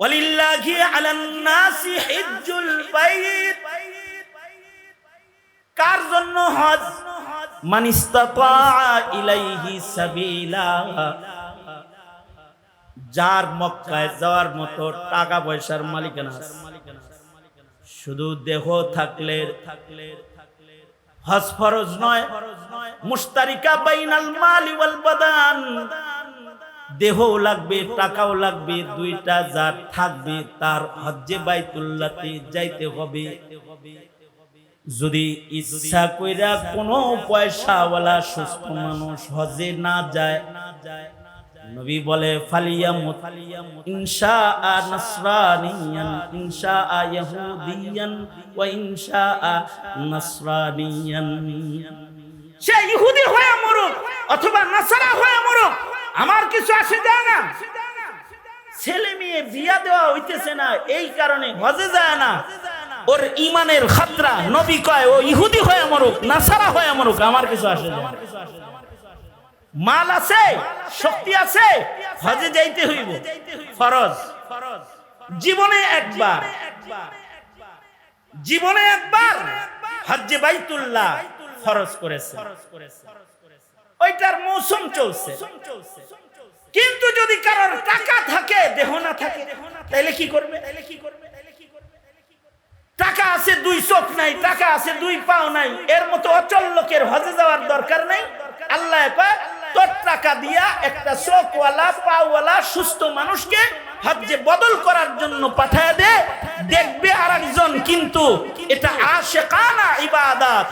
ওয়ালিল্লাহি আলান নাসি হিজ্জুল বাইত, কার জন্য হজ? মান ইসতাতা ইলাইহি সাবিলা, যার মক্কায় যাওয়ার মতো টাকা পয়সার মালিকানা আছে। শুধু দেহ থাকলে হজ ফরজ নয়। মুশতারিকা বাইনাল মালি ওয়াল বাদান, দেহও লাগবে টাকাও লাগবে, দুইটা যার থাকবে তার হজ্জে বাইতুল্লাহতে যাইতে হবে। যদি ইচ্ছা কইরা কোনো পয়সাওয়ালা সুস্থ মানুষ হজে না যায়, নবী বলে ফালিয়ামুত ইনশাআ নাসরানিয়ান ইনশাআ ইহুদিয়ান ওয়া ইনশাআ নাসরানিয়ান, সে ইহুদি হয়ে মরুক অথবা নাসারা হয়ে মরুক, আমার কিছু আসে যায় না। ছেলে মেয়ে বিয়া দেওয়া হইতেছে না, এই কারণে হজে যায় না। ওর ইমানের খাতরা, নবী কয় ও ইহুদি হয়ে মরুক নাসারা হয়ে মরুক, আমার কিছু আসে যায় না। মাল আছে, শক্তি আছে, হজে যাইতে হইব, ফরজ। জীবনে একবার হজ্জে বাইতুল্লাহ ফরজ করেছে, ওইটার মৌসুম চলছে। কিন্তু যদি কারোর টাকা থাকে দেহ না থাকে, তাহলে কি করবে? টাকা আছে দুই চোখ নাই, টাকা আছে দুই পাও নাই, এর মতো অচল লোকের হজে যাওয়ার দরকার নাই। আল্লাহ কয় তোর টাকা দিয়া একটা চোখওয়ালা পাওয়ালা সুস্থ মানুষকে হজ্জে বদল করার জন্য পাঠায় দে, দেখবে আরেকজন, কিন্তু এটা আশিকানা ইবাদত।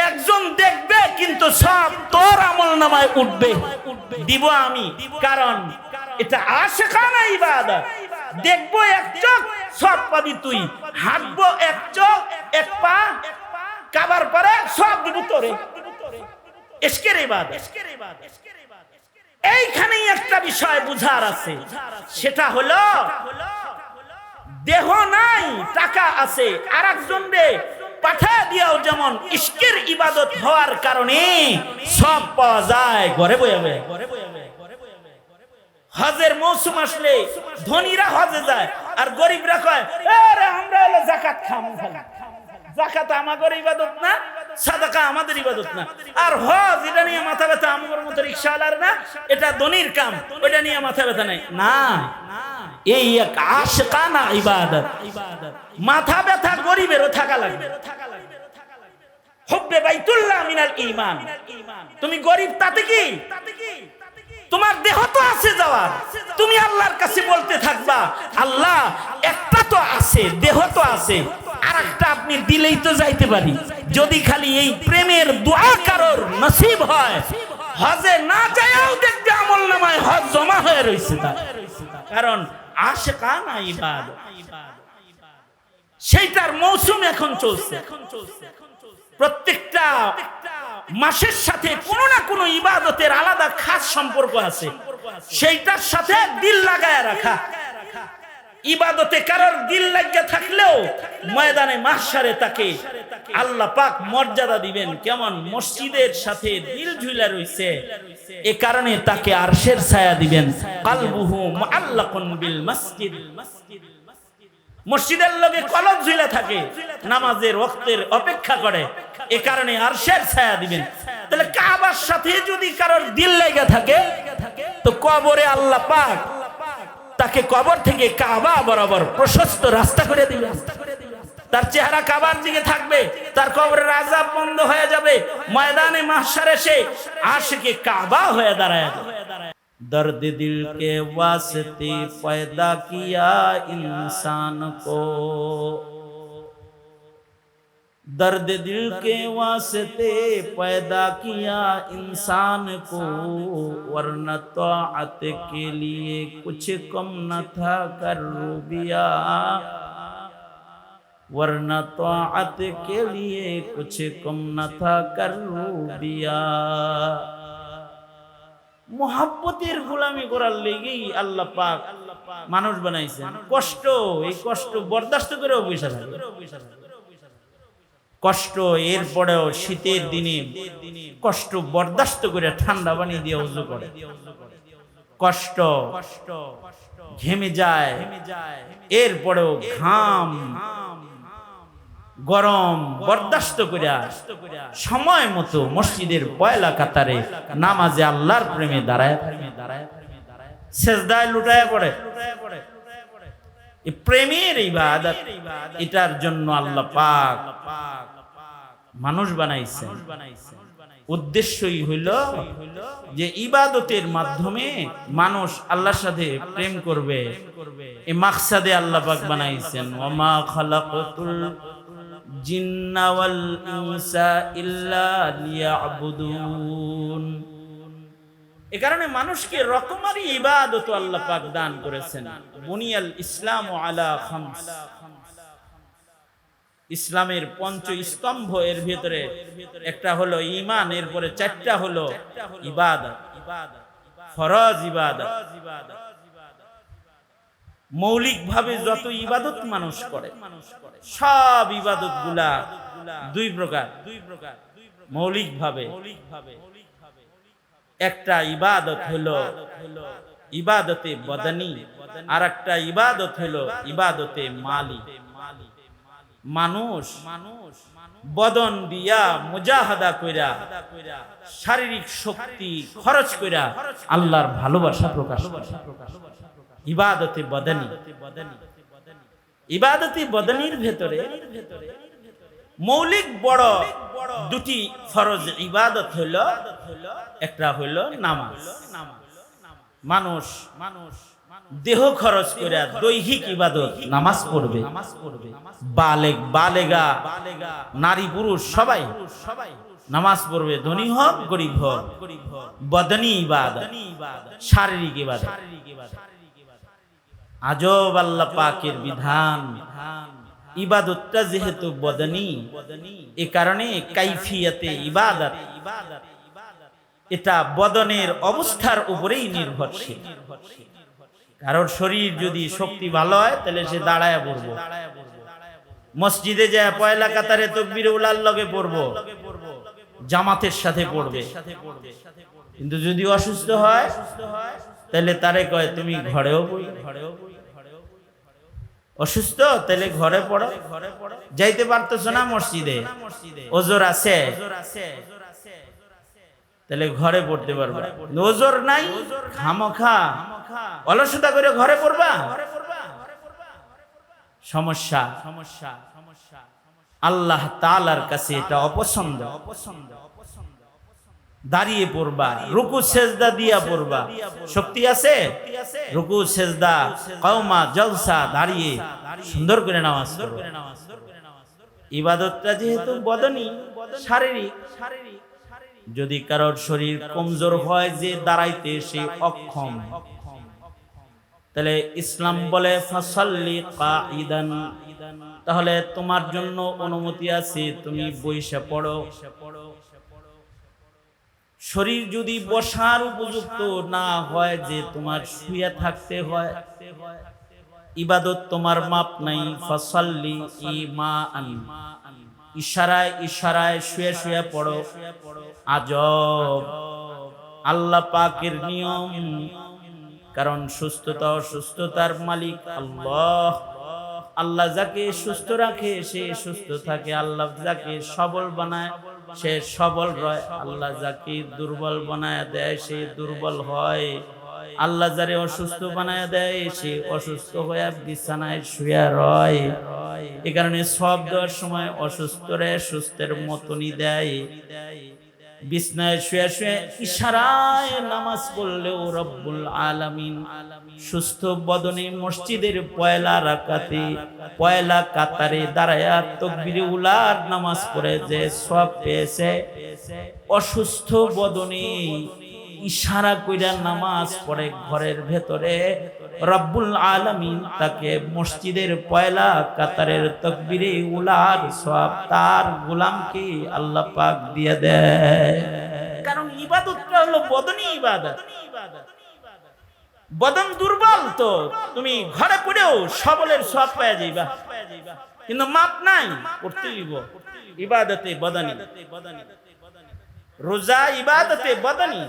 একজন দেখবে কিন্তু সব তোর আমলনামায় উঠবে, দিব আমি, কারণ এটা আশিকানা ইবাদত। দেখবো এক চোখ, সব পাবি তুই। হাঁটবো এক চোখ এক পা, কাবার পরে সব দিব তোরে। ইশকের ইবাদত। এইখানেই একটা বিষয় বুঝার আছে, সেটা হলো দেহ নাই টাকা আছে, আরেকজন রে পাঠায় দিয়াও যেমন ইশকের ইবাদত হওয়ার কারণে সব পাওয়া যায় ঘরে বয়ে বয়ে। হজের মৌসুম আসলে ধনীরা হজে যায়, আর গরিবরা কয় আরে আমরা হলো যাকাত খাম। যাকাত আমাদের ইবাদত না, সাদাকা আমাদের ইবাদত না। আর হজ এটা নিয়ে মাথা ব্যথা আমার মতো রিকশাওয়ালার না, এটা ধনীর কাম, ওইটা নিয়ে মাথা ব্যথা নাই। না, এই এক আশিকানা ইবাদত। মাথা ব্যথা গরিবেরও থাকা লাগবে। হুব্বে বাইতুল্লাহ মিনাল ঈমান। তুমি গরিব তাতে কি? তোমার দেহ তো আছে যাওয়ার, তুমি আল্লাহর কাছে বলতে থাকবা আল্লাহ একটা তো আছে, দেহ তো আছে, আর একটা আপনি দিলেই তো যাইতে পারি। যদি খালি এই প্রেমের দোয়া কারোর নসিব হয়, হজে না যায়ও দেখবে আমলনামায় হজ জমা হয়ে রয়েছে তার, কারণ আশিকানা ইবাদত। সেইটার মৌসুম এখন চলছে। প্রত্যেকটা মাসের সাথে কোনো না কোনো ইবাদতের আলাদা খাস সম্পর্ক আছে, সেইটার সাথে দিল লাগায় রাখা। ইবাদতে কারোর দিল লাগিয়ে থাকলেও ময়দানে মাহশারে তাকে আল্লাহ পাক মর্যাদা দিবেন। কেমন? মসজিদের সাথে দিল ঝুলা রইছে, এ কারণে তাকে আরশের ছায়া দিবেন। কালবুহু মুআল্লাকুন বিল মসজিদ। মসজিদের লগে কলব ঝুলা থাকে, নামাজের ওয়াক্তের অপেক্ষা করে, এ কারণে আরশের ছায়া দিবেন। তাহলে কাবার সাথে যদি কারোর দিল লেগে থাকে, তো কবরে আল্লাহ পাক তাকে কবর থেকে কাবা বরাবর প্রশস্ত রাস্তা করে দিবেন। তার চেহারা কাবার দিকে থাকবে, তার কবরের আযাব বন্ধ হয়ে যাবে। ময়দানে মাহশারে সে আশিকে কাবা হয়ে দাঁড়ায় যাবে। दर्द दिल के वास्ते पैदा किया इंसान को, दर्द दिल के वास्ते पैदा किया इंसान को, वरना तौअत के लिए कुछ कम न था करूबिया, वरना तौअत के लिए कुछ कम न था करूबिया। মোহাব্বতের গোলামি করার লেগেই আল্লাহ পাক মানুষ বানাইছেন। কষ্ট, এই কষ্ট বরদাস্ত করেও বসে থাকে। কষ্ট, এরপরেও শীতের দিনে কষ্ট বরদাস্ত করে ঠান্ডা পানি দিয়ে ওযু করে। কষ্ট ঘেমে যায়, এরপরেও ঘাম গরম বরদাস্ত করিয়া সময় মতো মসজিদের পয়লা কাতারে নামাজে আল্লাহর প্রেমে দাঁড়ায় সেজদায় লুটায় পড়ে। প্রেমের ইবাদত, এটার জন্য আল্লাহ পাক মানুষ বানাইছেন। উদ্দেশ্যই হইল যে ইবাদতের মাধ্যমে মানুষ আল্লাহর সাথে প্রেম করবে। এই মাকসাদে আল্লাহ পাক বানাইছেন, ওমা খালাকাতুল জিন্না ওয়াল ইনসা ইল্লা লিয়াবুদুন। এ কারণে মানুষকে রকমারি ইবাদত আল্লাহ পাক দান করেছেন। বুনিয়াল ইসলাম আলা খামস, ইসলামের পঞ্চ স্তম্ভ, এর ভিতরে একটা হলো ঈমান, এরপরে চারটা হলো ইবাদত, ফরজ ইবাদত। মৌলিক ভাবে যত ইবাদত মানুষ করে সব ইবাদত গুলা দুই প্রকার। মৌলিক ভাবে একটা ইবাদত হলো ইবাদতে বদানি, আর একটা ইবাদত হলো ইবাদতে মালি। মানুষ বদন দিয়া মুজাহাদা কইরা শারীরিক শক্তি খরচ কইরা আল্লাহর ভালোবাসা প্রকাশ করে। ইবাদতে বদানি, ইবাদতে বদানির ভেতরে মৌলিক বড় দুটি ফরজ ইবাদত হলো, একটা হলো নামাজ। মানুষ দেহ খরচ করে দৈহিক ইবাদত নামাজ পড়বে। বালেগ বালেগা নারী পুরুষ সবাই নামাজ পড়বে, ধনী হোক গরিব হোক। বদনি ইবাদত, শারীরিক ইবাদত। আজব আল্লাহ পাকের বিধান। ইবাদতটা যেহেতু বদনি, এ কারণে কাইফিয়াতে ইবাদত এটা বদনের অবস্থার উপরেই নির্ভরশীল। কারোর শরীর যদি শক্তি ভালো হয় তাহলে সে দাঁড়ায় পড়বো, মসজিদে যায় পয়লা কাতারে তাকবীরে উলার লগে পড়বো, জামাতের সাথে পড়বে। কিন্তু যদি অসুস্থ হয় তাহলে তারে কয় তুমি ঘরেও পড়ো। অসুস্থ তাহলে ঘরে পড়ো, যাইতে পারতেছ না মসজিদে, ওজোর আছে তাহলে ঘরে পড়তে পারবা। ওজোর নাই, খামোখা অলসতা করে ঘরে পড়বা, সমস্যা। আল্লাহ তাআলার কাছে এটা অপছন্দ। দাঁড়িয়ে পড়বা, রুকু সেজদা দিয়া পড়বা। শক্তি আছে, রুকু সেজদা কওমা জলসা দাঁড়িয়ে সুন্দর করে নামাজ পড়ো। ইবাদতটা যেহেতু বদনি, শারীরিক, যদি কারোর শরীর কমজোর হয় যে দাঁড়াইতে সে অক্ষম, তাহলে ইসলাম বলে ফাসাল্লি কাঈদান, তাহলে তোমার জন্য অনুমতি আছে তুমি বইসা পড়ো। শরীর যদি বসার উপযুক্ত না হয় যে তোমার শুয়ে থাকতে হয়, ইবাদত তোমার মাপ নাই। ফাসাল্লি ইমান, ইশারায় ইশারায় শুয়ে শুয়ে পড়ো। আজব আল্লাহ পাকের নিয়ম। কারণ সুস্থতা অসুস্থতার মালিক আল্লাহ। আল্লাহ যাকে সুস্থ রাখে সে সুস্থ থাকে, আল্লাহ যাকে সবল বানায় সে সবল রয়, আল্লাহ যাকে দুর্বল বানায় দেয় সে দুর্বল হয়, আল্লাহ যারে অসুস্থ বানায় দেয় সে অসুস্থ হয়ে বিছানায় শুয়ে রয়। এ কারণে সব দেওয়ার সময় অসুস্থরে সুস্থের মতনই দেয়। বিছনায় শুয়ে শুয়ে ইশারায় নামাজ পড়লেও রব্বুল আলামিন সুস্থ বদনে মসজিদের পয়লা রাকাতে পয়লা কাতারে দাঁড়ায়া তাকবীরে উলার নামাজ পড়ে যে সওয়াব পেয়েছে, অসুস্থ বদনে ইশারা কইরা নামাজ পড়ে ঘরের ভেতরে, রব্বুল আলামিন তাকে মসজিদের পয়লা কাতারের তাকবীরে উলার সওয়াব তার গোলামকে আল্লাহ পাক দিয়ে দেয়। কারণ ইবাদতটা হলো বদনি ইবাদত। বদন দুর্বল তো তুমি ঘরে পড়েও সবলের সওয়াব পেয়ে যাইবা, কিন্তু মাপ নাই, করতে দিব ইবাদতে বদনি। রোজা ইবাদতে বদনি,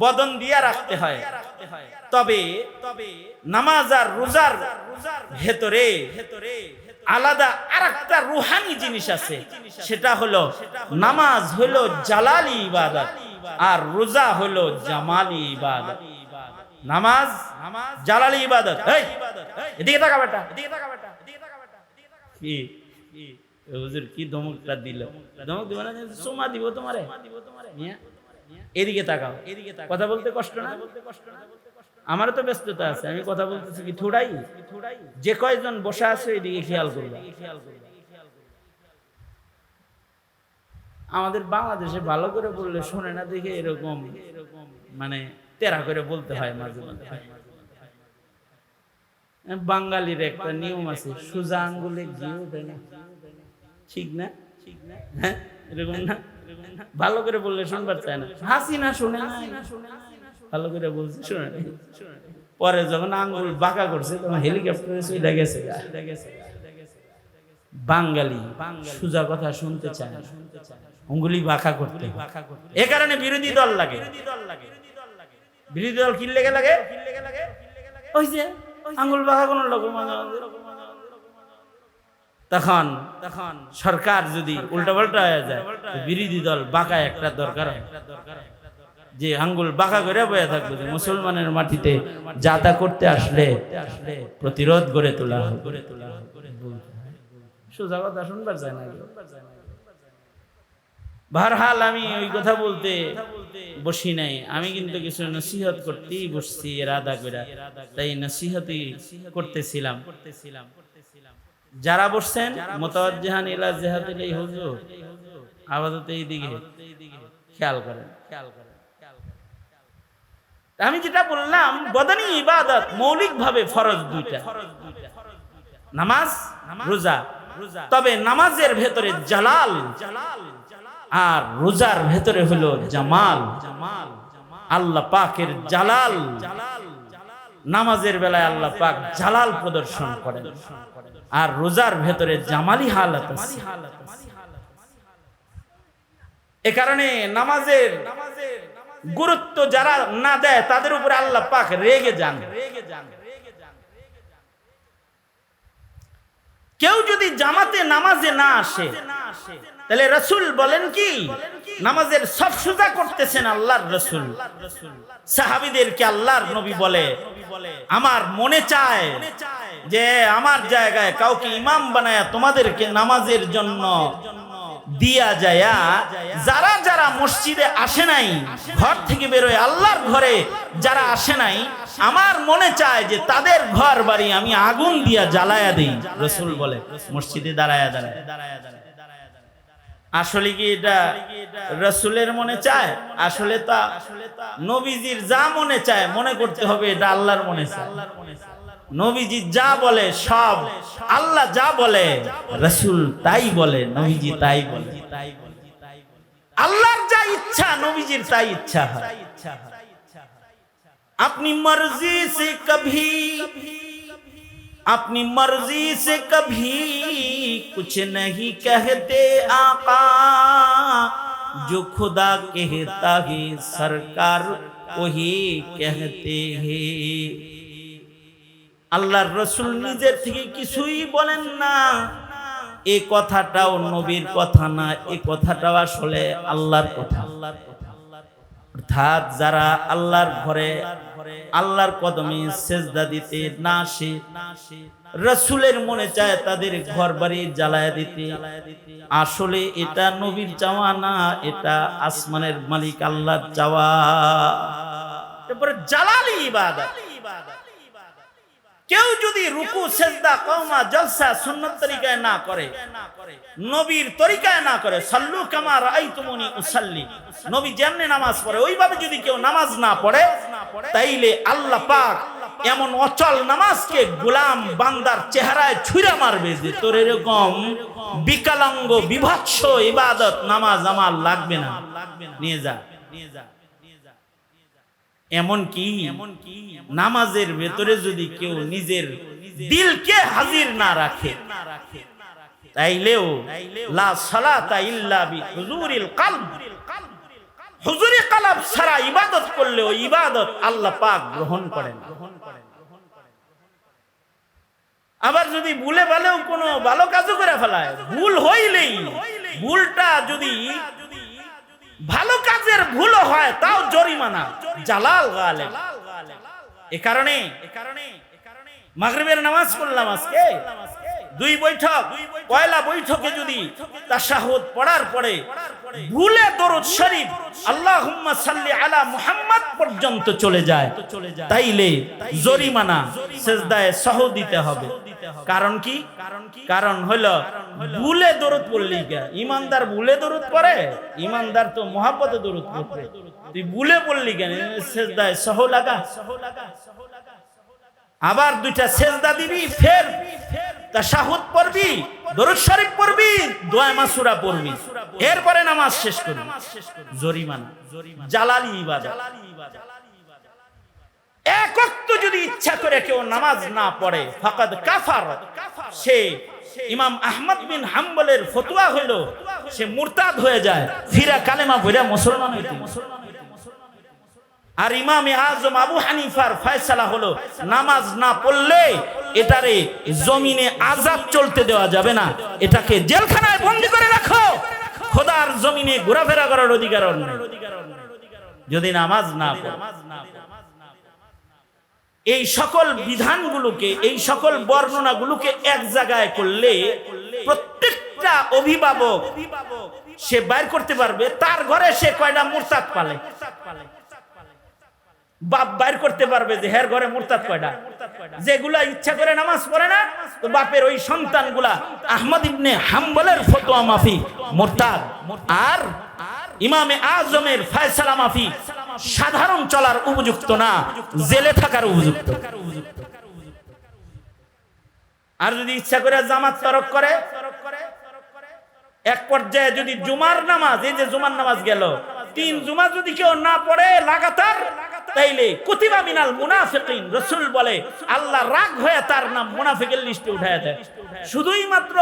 বদন দিয়া রাখতে হয়। তবে নামাজ আর রোজার ভেতরে আলাদা আরেকটা রুহানি জিনিস আছে, সেটা হলো নামাজ হলো জালালি ইবাদত আর রোজা হলো জামালি ইবাদত। নামাজ জালালি ইবাদত। এই এদিকে তাকা বেটা, কি হুজুর কি ধমকটা দিল? ধমক দিব না, সোমা দিব তোমারে। এদিকে তাকাও, কথা বলতে কষ্ট না? আমারও তো ব্যস্ততা আছে, আমি কথা বলতেছি কি থোড়াই? যে কয়জন বসে আছে এদিকে খেয়াল করবে। আমাদের বাংলাদেশে ভালো করে বললে শোনে না দেখে এরকম মানে তেরা করে বলতে হয় মাঝে মাঝে। বাঙালির একটা নিয়ম আছে, সোজা আঙ্গুলে ঘি ওঠে না, ঠিক না? হ্যাঁ, এরকম না? ভালো করে বললে শুনবার চায় না, হাসি না শোনে না, ভালো করে বলছি শোনে না। পরে যখন আঙ্গুল বাঁকা করছে তখন হেলিকপ্টারে চলে গেছে। বাঙালি সোজা কথা শুনতে চায় না, আঙ্গুলি বাঁকা করতে। এ কারণে বিরোধী দল লাগে। বিরোধী দল কি লেগে লাগে? ওই যে আঙ্গুল বাঁকা কোন লোক, তখন সরকার যদি উল্টাপাল্টা হয়ে যায়, বিরোধী দল বাঁকা একটা দরকার হয়, যে আঙ্গুল বাঁকা করে বয়ে থাকবে, যে মুসলমানের মাটিতে যাতা করতে আসলে প্রতিরোধ গড়ে তোলা হবে। সোজা কথা শুনবার চায় না। বহরহাল আমি ওই কথা বলতে বসি নাই, আমি কিন্তু কিছু নসিহত করতেই বসছি ইরাদা করে, তাই নসিহতই করতেছিলাম। যারা বসছেন মুতাওয়াজ্জিহান ইলা জিহাতিল হুজুর, আপাতত এই দিকে খেয়াল করেন। আমি যেটা বললাম, বদনি ইবাদত মৌলিক ভাবে ফরজ দুইটা, নামাজ রোজা। তবে নামাজের ভেতরে জালাল আর রোজার ভেতরে হলো জামাল। আল্লাহ পাকের জালাল, নামাজের বেলায় আল্লাহ পাক জালাল প্রদর্শন করেন, আর রোজার ভেতরে জামালি হালাত আছে। এ কারণে নামাজের গুরুত্ব যারা না দেয় তাদের উপরে আল্লাহ পাক রেগে যান। কেউ যদি জামাতে নামাজে না আসে, তাহলে রাসূল বলেন কি, নামাজের সব সুজা করতেছেন আল্লাহর রাসূল। সাহাবীদেরকে আল্লাহর নবী বলে, আমার মনে চায় যে আমার জায়গায় কাউকে ইমাম বানায়া তোমাদেরকে নামাজের জন্য দিয়া যায়। যারা যারা মসজিদে আসে নাই, ঘর থেকে বেরোয় আল্লাহর ঘরে যারা আসে নাই, আমার মনে চায় যে তাদের ঘর বাড়ি আমি আগুন দিয়া জ্বালায়া দিই। রাসূল বলে মসজিদে দাঁড়ায়া দাঁড়ায়। আসলে কি এটা রাসূলের মনে চায়? আসলে তা নবীজির যা মনে চায় মনে করতে হবে এটা আল্লাহর মনে চায়। নবীজি যা বলে সব, আল্লাহ যা বলে রাসূল তাই বলে, নবীজি তাই বলে। আল্লাহর যা ইচ্ছা নবীজির তাই ইচ্ছা হয়। अपनी मर्जी से कभी, अपनी मर्जी से कभी कुछ नहीं कहते आका, जो खुदा कहता है सरकार वही कहते हैं। আল্লাহর রাসূল নিজের থেকে কিছুই বলেন না। এই কথাটাও নবীর কথা না, এই কথাটাও আসলে আল্লাহর কথা। অর্থাৎ যারা আল্লাহর ঘরে আল্লাহর কদমে সেজদা দিতে না আসে, রাসূলের মনে চায় তাদের ঘর বাড়ি জ্বালায়া দিতে। আসলে এটা নবীর চাওয়া না, এটা আসমানের মালিক আল্লাহর চাওয়া। তারপরে জালালি ইবাদত। কেউ যদি রুকু সেজদা কওমা জলসা সুন্নত তরিকায় না করে, নবীর তরিকায় না করে, সাল্লু কামা রাআইতুমুনি উসাল্লি, নবী যেমনি নামাজ পড়ে ওইভাবে যদি কেউ নামাজ না পড়ে, তাইলে আল্লাহ পাক এমন অচল নামাজকে গোলাম বান্দার চেহারায় ছুঁড়ে মারবে যে তোর এরকম বিকলাঙ্গ বিভৎস ইবাদত নামাজ আমার লাগবে না, নিয়ে যা। এমনকি নামাজের ভেতরে যদি কেউ নিজের দিলকে হাজির না রাখে, তাইলেও লা সালাতা ইল্লা বিহুজুরিল কলব, হুজুরি কালাব ছাড়া ইবাদত করলে ওই ইবাদত আল্লাহ পাক গ্রহণ করেন। আবার যদি ভুলে ভালেও কোনো ভালো কাজও করে ফেলায়, ভুল হইলেই ভুলটা যদি ভালো কাজের ভুলও হয় তাও জরিমানা জালাল গালেব। এ কারণে মাগরিবের নামাজ পড়লাম আজকে, দুই বৈঠক, পয়লা বৈঠকে যদি তাশাহুদ পড়ার পরে ভুলে দরুদ শরীফ আল্লাহুম্মা সাল্লি আলা মুহাম্মদ পর্যন্ত চলে যায়, তাইলে জরিমানা সিজদায়ে সাহু দিতে হবে। কারণ কি? কারণ হলো ভুলে দরুদ পড়লি কে? ইমানদার ভুলে দরুদ পড়ে? ইমানদার তো মুহাব্বতে দরুদ পড়ে। তুই ভুলে পড়লি কেন? সিজদায়ে সাহু লাগা। আবার দুইটা সেজদা দিবি, ফের তাশাহুদ পড়বি, দরুদ শরীফ পড়বি, দোয়া মাসুরা পড়বি, এরপরে নামাজ শেষ করবি। জরিমানা, জালালি ইবাদত। এক ওয়াক্ত যদি ইচ্ছা করে কেউ নামাজ না পড়ে ফাকাদ কাফার, সে ইমাম আহমদ বিন হাম্বলের ফতোয়া হলো সে মুরতাদ হয়ে যায়, ফিরা কালেমা পড়ে মুসলমান হইতে। আর ইমামে আজম আবু হানিফার ফয়সালা হলো নামাজ না পড়লে এটারে জমিনে আযাব চলতে দেওয়া যাবে না, এটাকে জেলখানায় বন্দী করে রাখো, খোদার জমিনে ঘোরাফেরা করার অধিকার নেই যদি নামাজ না পড়ে। এই সকল বিধানগুলোকে, এই সকল বর্ণনাগুলোকে এক জায়গায় করলে প্রত্যেকটা অভিভাবক সে বাইর করতে পারবে তার ঘরে সে কয়টা মুরতাদ পালে। বাপ বাইর করতে পারবে যে হের ঘরে মুরতাদ কয়টা। যেগুলা ইচ্ছা করে নামাজ পড়ে না, তো বাপের ওই সন্তানগুলা আহমদ ইবনে হাম্বলের ফতোয়া মাফি মুরতাদ, আর ইমামে আজমের ফয়সালা মাফি সাধারণ চলার উপযুক্ত না, জেলে থাকার উপযুক্ত। আর যদি ইচ্ছা করে জামাত তরক করে, এক পর্যায়ে যদি জুমার নামাজ, এই যে জুমার নামাজ গেল, 3 জুমা যদি কেউ না পড়ে লাগাতার, তাইলে কুতিবা মিনাল মুনাফিকিন, রাসূল বলে আল্লাহ রাগ হয়ে তার নাম মুনাফিকের লিস্টে উঠায় দেয়। শুধুই মাত্র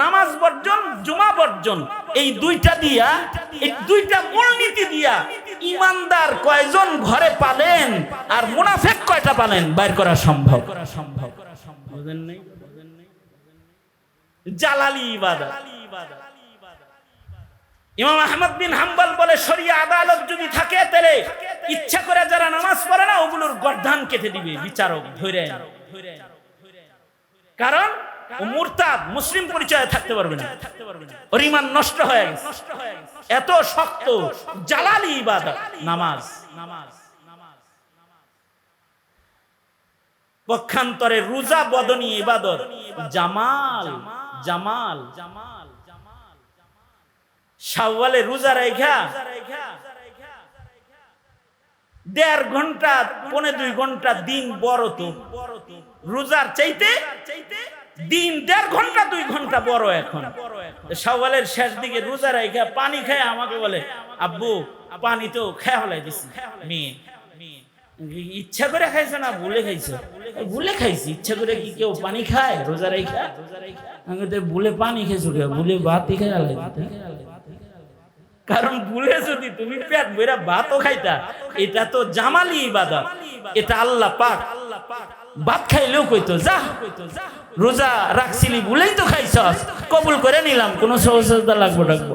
নামাজ বর্জন, জুমা বর্জন, এই দুইটা দিয়া, এই দুইটা মূলনীতি দিয়া ইমানদার কয়জন ঘরে পালেন আর মুনাফিক কয়টা পালেন বাইর করা সম্ভব। বুঝেন নাই? জালালি ইবাদত। ইমাম আহমদ বিন হাম্বল বলে শরিয়া আদালত যদি থাকে তাহলে ইচ্ছা করে যারা নামাজ পড়ে না ওগুলোর গর্দান কেটে দিবে বিচারক ধরে। কারণ ও মুরতাদ, মুসলিম পরিচয়ে থাকতে পারবে না, ওর ঈমান নষ্ট হয়ে গেছে। এত শক্ত জালালি ইবাদত নামাজ। পক্ষান্তরে রোজা বদনী ইবাদত, জামাল জামাল। শাওয়ালে রোজা রাখা 1.5 ঘন্টা 1.5 ঘন্টা দিন বড়, তো রোজার চাইতে দিন 1.5 ঘন্টা 2 ঘন্টা বড়। এখন শাওয়ালের শেষ দিকে রোজা রাখা পানি খায় আমাকে বলে, আব্বু পানি তো খেয়ে হলাই দিছি। মেয়ে ইচ্ছা করে খাইছে না ভুলে খাইছে? ভুলে খাইছি। ইচ্ছা করে কি কেউ পানি খায় রোজা রাখা? ভুলে পানি খেয়েছো, ভুলে ভাতই খাই। কারণ ভুলে যদি তুমি পেট ভরে ভাতও খাইতা, এটা তো জামালি ইবাদত। এটা আল্লাহ পাক ভাত খাইলেও কইতো যা রোজা রাখছিলি ভুলেই তো খাইছস, কবুল করে নিলাম, কোনো সহজতা লাগবো ডাকবো।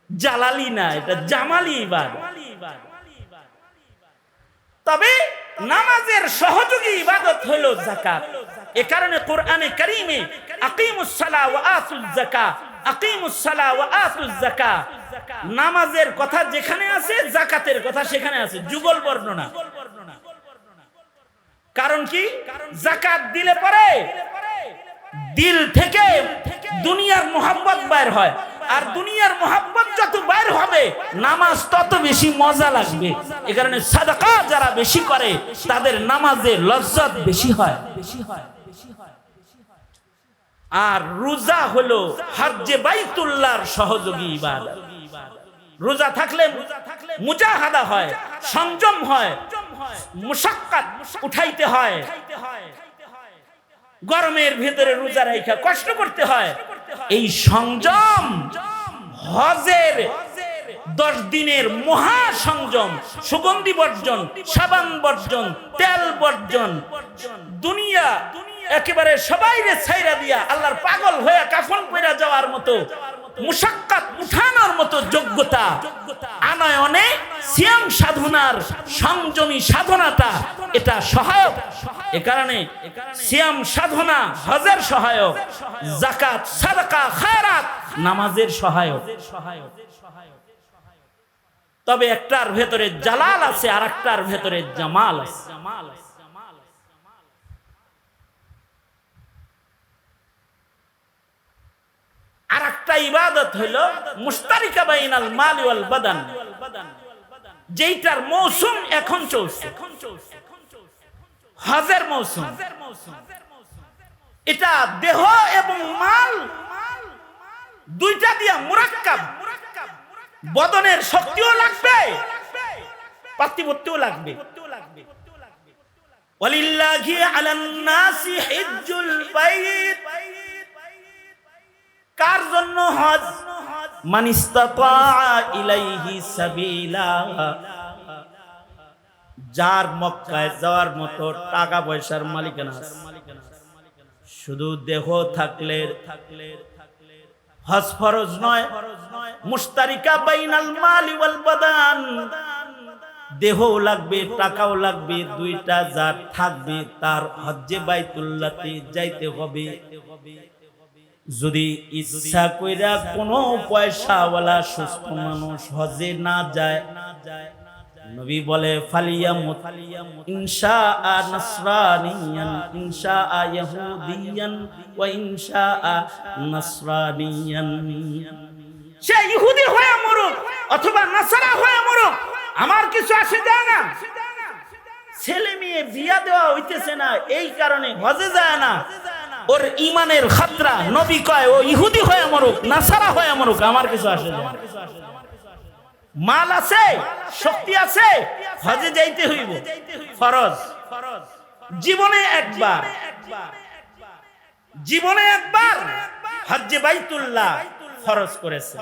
জালালি না, এটা জামালি ইবাদত। তবে নামাজের সহযোগী ইবাদত হলো যাকাত। এ কারণে কোরআনে কারীমে আকিমুস সালাহ ওয়া আতুজ যাকাত, আকিমুস সালাহ ওয়া আতুজ যাকাত, নামাজের কথা যেখানে আছে যাকাতের কথা সেখানে আছে, যুগল বর্ণনা। কারণ কি? যাকাত দিলে পরে দিল থেকে দুনিয়ার মোহাব্বত বাইর হয়, আর দুনিয়ার মোহাব্বত যত বাইর হবে নামাজ তত বেশি মজা লাগবে। এই কারণে সাদাকা যারা বেশি করে তাদের নামাজে লজ্জত বেশি হয়। আর রোজা হলো হজ্জে বাইতুল্লাহর সহযোগী ইবাদত। রোজা থাকলে মুজাহাদা হয়, সংযম হয়, মুশাক্কাত উঠাইতে হয়, গরমের ভিতরে রোজা রাখা কষ্ট করতে হয়। এই সংযম হজের 10 দিনের মহা সংযম, সুগন্ধি বর্জন, সাবান বর্জন, তেল বর্জন, দুনিয়া একেবারে সবাইরে ছাইরা দিয়া আল্লাহর পাগল হয়ে কাফন পইরা যাওয়ার মতো মুশাক্কাত উঠানোর মতো যোগ্যতা আনয়নে সিয়াম সাধনার সংযমী সাধনাটা এটা সহায়ক। এ কারণে সিয়াম সাধনা হজের সহায়ক, যাকাত সাদাকা খায়রাত নামাজের সহায়ক। তবে একটার ভেতরে জালাল আছে আর একটার ভেতরে জামাল আছে। আর একটা ইবাদত হলো মুশতারিকা বাইনাল মাল ওয়াল বাদান, যেইটার মৌসুম এখন চলছে, হজের মৌসুম। এটা দেহ এবং মাল দুইটা দিয়া মুরাক্কাব, বদনের শক্তিও লাগবে, পাতিবত্যও লাগবে। ওয়ালিল্লাহি আলান নাসি হিজ্জুল বাইত, কার জন্য হজ? মান ইসতাতা ইলাইহি সাবিলা, যার মক্কায় যাওয়ার মতো টাকা পয়সার মালিকানা আছে। শুধু দেহ থাকলে হজ ফরজ নয়। মুশতারিকা বাইনাল মালি ওয়াল বাদান, দেহও লাগবে টাকাও লাগবে, দুইটা যার থাকবে তার হজ্জে বাইতুল্লাহতে যাইতে হবে। যদি ইচ্ছা কইরা কোনো পয়সাওয়ালা সুস্থ মানুষ হজে না যায়, নবী বলে ফালিয়ামুত ইনশাআ নাসরানিয়ান ইনশাআ ইহুদিয়ান ওয়া ইনশাআ নাসরানিয়ান, সে ইহুদি হয়ে মরুক অথবা নাসারা হয়ে মরুক, আমার কিছু আসে যায় না। ছেলে মেয়ে বিয়া দেওয়া হইতেছে না, এই কারণে হজে যায় না। ওর ইমানের খাতরা, নবী কয় ও ইহুদি হয়ে মরুক নাসারা হয়ে মরুক, আমার কিছু আসে যায় না। মাল আছে, শক্তি আছে, হজে যাইতে হইব, ফরজ। জীবনে একবার, জীবনে একবার হজ্জে বাইতুল্লাহ ফরজ করেছে,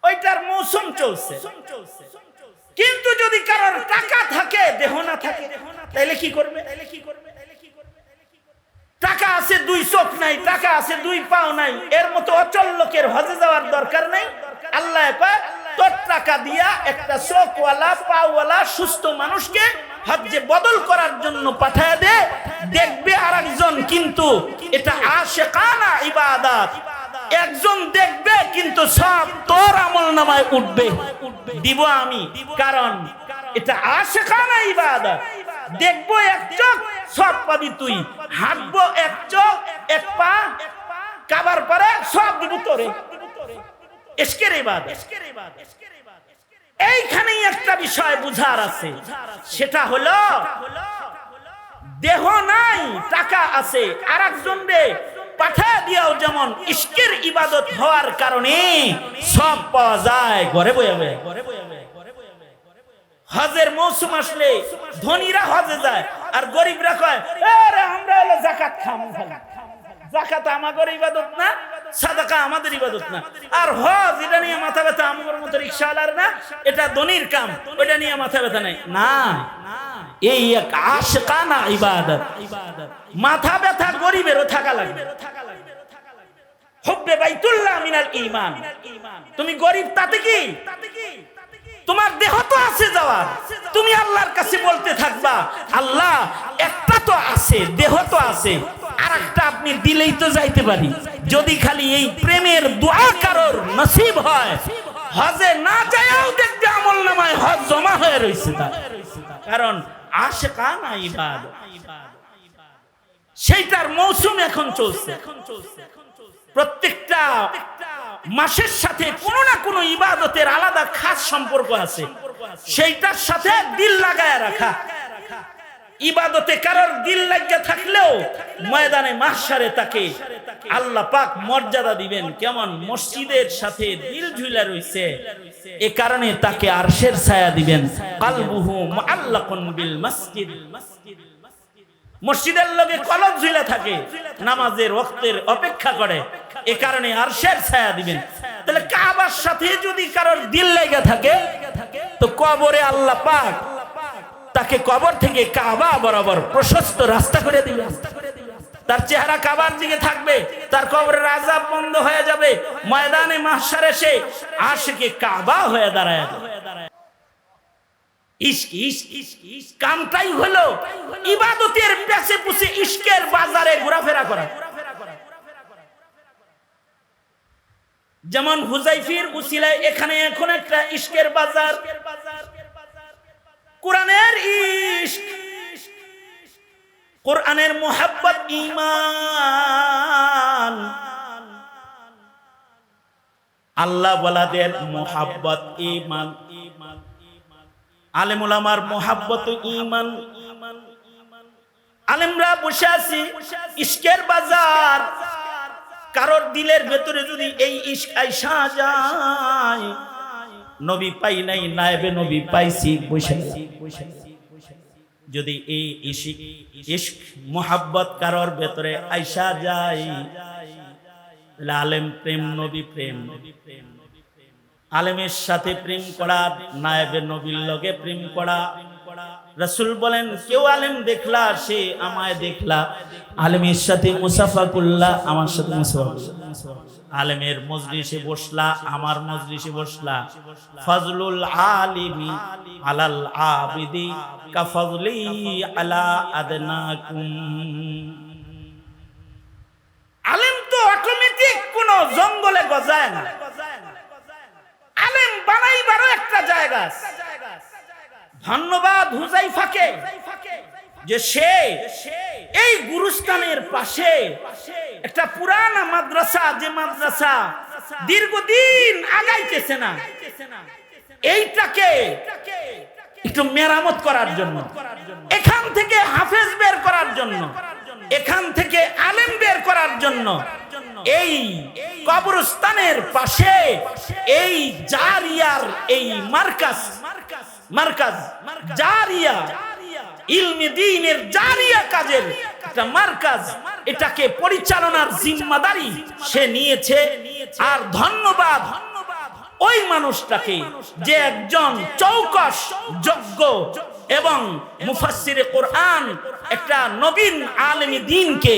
ওইটার মৌসুম চলছে। কিন্তু যদি কারোর টাকা থাকে দেহ না থাকে, তাহলে কি করবে? টাকা আছে দুই চোখ নাই, টাকা আছে দুই পাও নাই, এর মতো অচল লোকের হজে যাওয়ার দরকার নাই। আল্লাহ কয় তোর টাকা দিয়া একটা চোখওয়ালা পাওয়ালা সুস্থ মানুষকে হজ্জে বদল করার জন্য পাঠায় দে, দেখবে আরেকজন, কিন্তু এটা আশিকানা ইবাদত। একজন দেখবে কিন্তু সব তোর আমলনামায় উঠবে, দিব আমি, কারণ এটা আশিকানা ইবাদত। দেখবো এক চোখ, সব পাবি তুই। হাঁটবো এক চোখ এক পা, কাবার পরে সব দিব তোরে। ইশকের ইবাদত। এইখানেই একটা বিষয় বুঝার আছে, সেটা হলো দেহ নাই টাকা আছে, আরেকজন রে পাঠায় দিয়াও যেমন ইশকের ইবাদত হওয়ার কারণে সব পাওয়া যায় ঘরে বয়ে বয়ে। হজের মৌসুম আসলে ধনীরা হজে যায় আর গরিবরা কয় আরে আমরা হলো যাকাত খামু। যাকাত আমাদের ইবাদত না, সাদাকা আমাদের ইবাদত না। আর হজ এটা নিয়ে মাথা ব্যথা আমার মতো রিকশাওয়ালার না, এটা ধনীর কাম, ওটা নিয়ে মাথা ব্যথা নাই। না, এই এক আশিকানা ইবাদত। মাথা ব্যথা গরিবেরও থাকা লাগবে। হুব্বে বাইতুল্লাহ মিনাল ঈমান। তুমি গরিব তাতে কি? তোমার দেহ তো আছে যাওয়ার, তুমি আল্লাহর কাছে বলতে থাকবা আল্লাহ একটা তো আছে, দেহ তো আছে, আরেকটা আপনি দিলেই তো যাইতে পারি। যদি খালি এই প্রেমের দোয়া কারোর নসিব হয়, হজে না যায়ও দেখবে আমলনামায় হজ জমা হয়ে রয়েছে তার, কারণ আশিকানা ইবাদত। সেইটার মৌসুম এখন চলছে। প্রত্যেকটা মাসের সাথে কোনো না কোনো ইবাদতের আলাদা খাস সম্পর্ক আছে, সেইটার সাথে দিল লাগায় রাখা। ইবাদতে কারোর দিল লাগিয়ে থাকলেও ময়দানে মাহশারে তাকে আল্লাহ পাক মর্যাদা দিবেন। কেমন? মসজিদের সাথে দিল ঝুলা রইছে, এ কারণে তাকে আরশের ছায়া দিবেন। কালবুহু মুআল্লাকুন বিল মসজিদ। মসজিদের লগে কলব ঝুলা থাকে, নামাজের ওয়াক্তের অপেক্ষা করে, এ কারণে আরশের ছায়া দিবেন। তাহলে কাবা কাবার সাথে যদি কারোর দিল লেগে থাকে তো কবরে আল্লাহ পাক তাকে কবর থেকে কাবা বরাবর প্রশস্ত রাস্তা করে দিবেন। তার চেহারা কাবার দিকে থাকবে, তার কবরের আযাব বন্ধ হয়ে যাবে, ময়দানে মাহশারে সে আশিকে কাবা হয়ে দাঁড়ায় যাবে। ইশক ইশক ইশক ইশক কামটাই হলো ইবাদতের পেছে পুছে ইশকের বাজারে ঘোরাফেরা করা। যেমন হুজাইফির উসিলায় এখানে এখন একটা ইশকের বাজার, কোরআনের ইশক, কোরআনের মুহাব্বত ঈমান, আল্লাহ ওয়ালাদের মুহাব্বত ঈমান, আলেম উলামার মুহাব্বত ঈমান। আলেমরা বসে আছি ইশকের বাজার, কারোর দিলের ভেতরে যদি এই ইশক আইসা যায়, নবী পাই নাই নায়েবে নবী পাইছি বসে। যদি এই ইশক মুহাব্বত কারোর ভেতরে আইসা যায়, আলেম প্রেম, নবী প্রেম, আলেমের সাথে প্রেম করা, নায়েবে নবীর লগে প্রেম করা। রাসূল বলেন কেউ আলেম দেখলা সে আমায় দেখলা, আলেমের সাথে মুসাফা করলা আমার সাথে মুসাফা করলা, আলেমের মজলিসে বসলা আমার মজলিসে বসলা। ফজলুল আলিমি আলাল আবিদি কাফজলি আলা আদনাকুম। আলেম তো অটোমেটিক কোন জঙ্গলে গজায় না, আলেম বানাইবারও একটা জায়গা আছে। ধন্যবাদ হুজাইফাকে যে সে এই গুরুস্থানের পাশে একটা পুরানা মাদ্রাসা, যে মাদ্রাসা দীর্ঘদিন আগাইতেছে না, এইটাকে একটু মেরামত করার জন্য, এখান থেকে হাফেজ বের করার জন্য, এখান থেকে আলেম বের করার জন্য এই কবরস্থানের পাশে এই জারিয়ার এই মার্কাজ জারিয়া, ইলমে দ্বীনের জারিয়া কাজের একটা মার্কাজ, এটাকে পরিচালনার জিম্মাদারি সে নিয়েছে। আর ধন্যবাদ ওই মানুষটাকে যে একজন চৌকস যোগ্য এবং মুফাসসিরে কোরআন, একটা নবীন আলেমী দ্বীনকে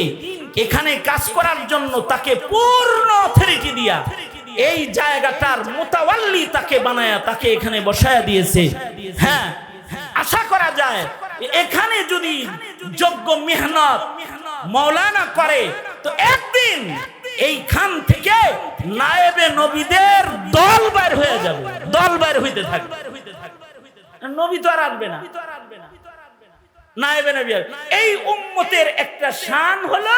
এখানে কাজ করার জন্য তাকে পূর্ণ অথরিটি দিয়া এই জায়গাটার মুতাওয়াল্লি তাকে বানায়া তাকে এখানে বসায়া দিয়েছে। হ্যাঁ, আশা করা যায় এখানে যদি যোগ্য মেহনত মাওলানা করে তো একদিন এইখান থেকে নায়েবে নবীদের দল বের হয়ে যাবে, দল বের হইতে থাকবে। নবী তো আর আসবে না, নায়েবে নবী। এই উম্মতের একটা শান হলো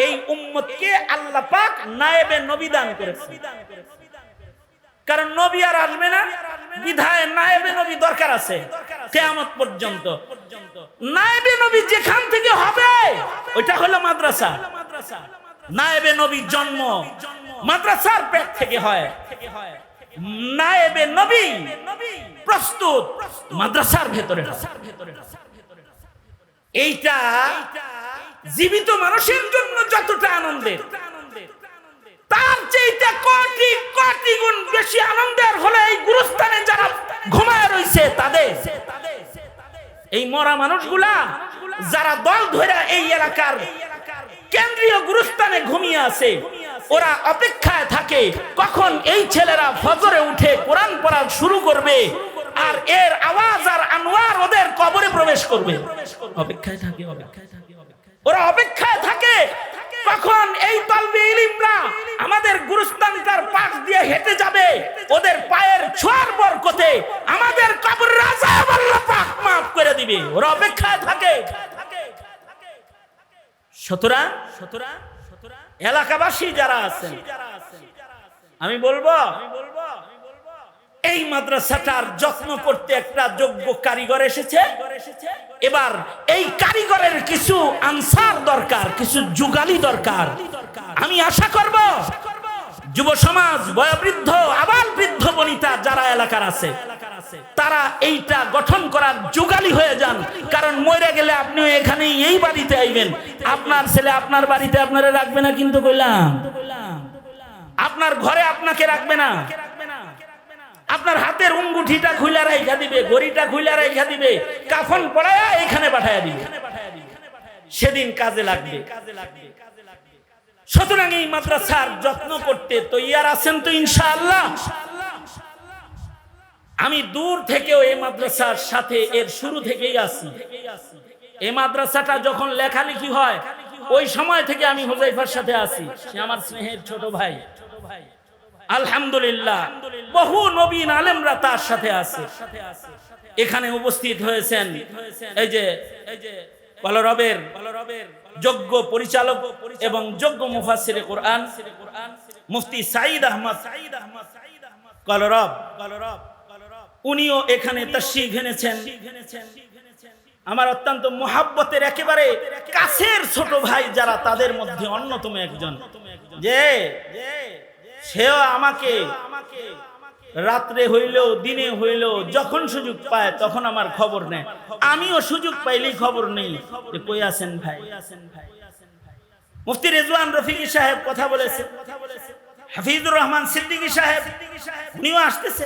এই উম্মতকে আল্লাহ পাক নায়েবে নবী দান করেছে। কারণ নবী আর আসবে না, বিধায় নায়েবে নবী দরকার আছে কিয়ামত পর্যন্ত। নায়েবে নবী যেখান থেকে হবে ওইটা হলো মাদ্রাসা। নায়েবে নবী জন্ম মাদ্রাসার পেট থেকে হয়, নায়েবে নবী প্রস্তুত মাদ্রাসার ভেতরে। এইটা জীবিত মানুষের জন্য যতটা আনন্দের, তার চেয়ে কোটি কোটি গুণ বেশি আনন্দের হলো এই গুরুস্থানে যারা ঘুমায় রয়েছে তাদের। এই মরা মানুষগুলা যারা দল ধরে এই এলাকার কেন্দ্রীয় গুরুস্থানে ঘুমিয়ে আছে, ওরা অপেক্ষায় থাকে কখন এই ছেলেরা ফজরে উঠে কোরআন পড়া শুরু করবে আর এর আওয়াজ আর আনোয়ার ওদের কবরে প্রবেশ করবে। অপেক্ষায় থাকে, ওরা অপেক্ষায় থাকে কখন এই তালবে ইলমরা আমাদের গুরুস্থানটার পাশ দিয়ে হেঁটে যাবে, ওদের পায়ের ছোঁয়ার বরকতে আমাদের কবরের আযাব আল্লাহ পাক মাফ করে দিবে। ওরা অপেক্ষায় থাকে। সুতরাং এলাকাবাসী যারা আছেন, আমি বলবো এই মাদ্রাসাটার যত্ন করতে একটা যোগ্য কারিগর এসেছে। এবার এই কারিগরের কিছু আনসার দরকার, কিছু যুগালি দরকার। আমি আশা করব যুব সমাজ, বয়োবৃদ্ধ, আবাল বৃদ্ধ বনিতা যারা এলাকার আছে তারা এইটা গঠন করার যুগালি হয়ে যান। কারণ মরে গেলে আপনিও এখানে এই বাড়িতে আইবেন, আপনার ছেলে আপনার বাড়িতে আপনারা রাখবে না কিন্তু কইলাম। আপনার ঘরে আপনাকে রাখবে না, আপনার হাতের আঙ্গুঠিটা খুইলা রাইখা দিবে, ঘড়িটা খুইলা রাইখা দিবে, কাফন পড়ায়া এখানে পাঠায়া দিবে, সেদিন কাজে লাগবে। সুতরাং এই মাদ্রাসার যত্ন করতে তৈয়ার আছেন তো ইনশাআল্লাহ? আমি দূর থেকেও এই মাদ্রাসার সাথে এর শুরু থেকেই আছি। এই মাদ্রাসাটা যখন লেখালেখি হয় ওই সময় থেকে আমি হুযায়ফার সাথে আছি, সে আমার স্নেহের ছোট ভাই। আলহামদুলিল্লাহ বহু নবীন আলেমরা তার সাথে আছে। এখানে উপস্থিত হয়েছেন এই যে কলরবের যোগ্য পরিচালক এবং যোগ্য মুফাসসিরে কোরআন মুফতি সাঈদ আহমদ কলরব, উনিও এখানে তাশরীফ এনেছেন। আমার অত্যন্ত মুহাব্বতের একেবারে কাছের ছোট ভাই যারা, তাদের মধ্যে অন্যতম একজন, যে সেও আমাকে রাত্রে হইলেও দিনে হইলেও যখন সুযোগ পায় তখন আমার খবর নেয়, আমিও সুযোগ পাইলেই খবর নেই যে কই আছেন ভাই। মুফতি রেজওয়ান রফিকি সাহেব কথা বলেছে, হাফিজুর রহমান সিদ্দিকী সাহেব উনিও আসতেছে।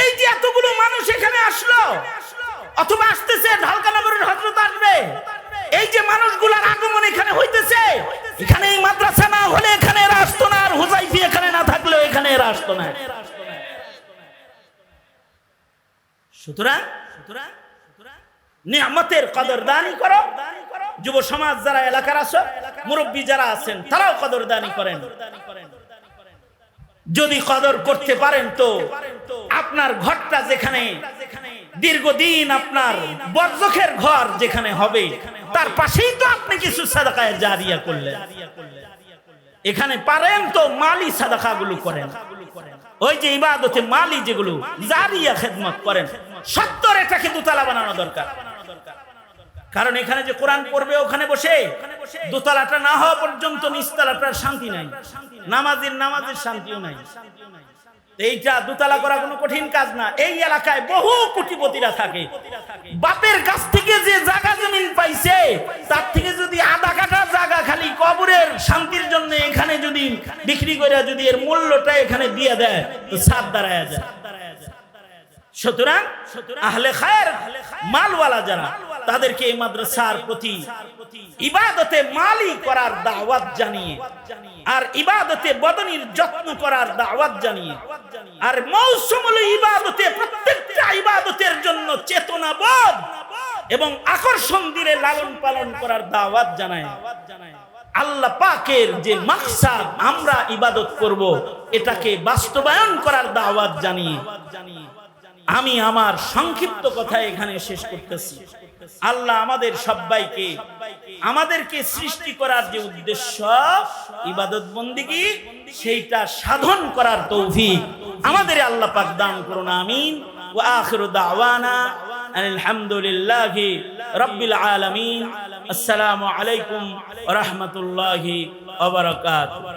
এই যে এতগুলো মানুষ এখানে আসলো অথবা আসতেছে, ঢালকা নগরের হযরত আসবে, এই যে মানুষগুলোর আগমন এখানে হইতেছে, এখানে এই মাদ্রাসা না হলে এখানে এরা আসতো না, আর হুযায়ফা এখানে না থাকলেও এখানে এরা আসতো না। সুতরাং নিয়ামতের কদরদানি করো। যুব সমাজ যারা এলাকার আছো, মুরব্বী যারা আছেন, তারাও কদরদানি করেন। যদি কদর করতে পারেন তো আপনার ঘরটা যেখানে দীর্ঘদিন আপনার বরজখের ঘর যেখানে হবে, তার পাশেই তো আপনি কিছু সাদাকায়ে জারিয়া করলেন। এখানে পারেন তো মালি সাদাকাগুলো করেন, ওই যে ইবাদতে মালি যেগুলো জারিয়া খেদমত করেন, সত্তর এটাকে দোতলা বানানো দরকার। কারণ এখানে যে কোরআন পড়বে ওখানে বসে দোতলাটা না হওয়া পর্যন্ত নিচতলাটার শান্তি নাই, নামাজের শান্তিও নাই। এইটা দোতলা করা কোনো কঠিন কাজ না। এই এলাকায় বহু কোটিপতিরা থাকে, বাপের কাছ থেকে যে জায়গা জমিন পাইছে তার থেকে যদি আধা কাঠা জায়গা খালি কবরের শান্তির জন্য এখানে যদি বিক্রি করে যদি এর মূল্যটা এখানে দিয়ে দেয় তো ছাদ দাঁড়ায় যায়। সুতরাং আহলে খায়ের মালওয়ালা যারা, তাদেরকে এই মাদ্রাসার প্রতি ইবাদতে মালি করার দাওয়াত জানিয়ে, আর ইবাদতে বদনির যত্ন করার দাওয়াত জানিয়ে, আর মৌসুমুল ইবাদতে প্রত্যেকটা ইবাদতের জন্য চেতনাবোধ এবং আকর্ষণ দিয়ে লালন পালন করার দাওয়াত জানায়। আল্লাহ পাকের যে মাকসাদ আমরা ইবাদত করব, এটাকে বাস্তবায়ন করার দাওয়াত জানিয়ে আমি আমার সংক্ষিপ্ত কথা এখানে শেষ করতেছি। আল্লাহ আমাদের সবাইকে, আমাদেরকে সৃষ্টি করার যে উদ্দেশ্য ইবাদত বন্দেগী, সেইটা সাধন করার তৌফিক আমাদের আল্লাহ পাক দান করুন। আমিন। ওয়া আখিরু দাওয়ানা আলহামদুলিল্লাহি রাব্বিল আলামিন। আসসালামু আলাইকুম ওয়া রাহমাতুল্লাহি ওয়া বারাকাতুহু।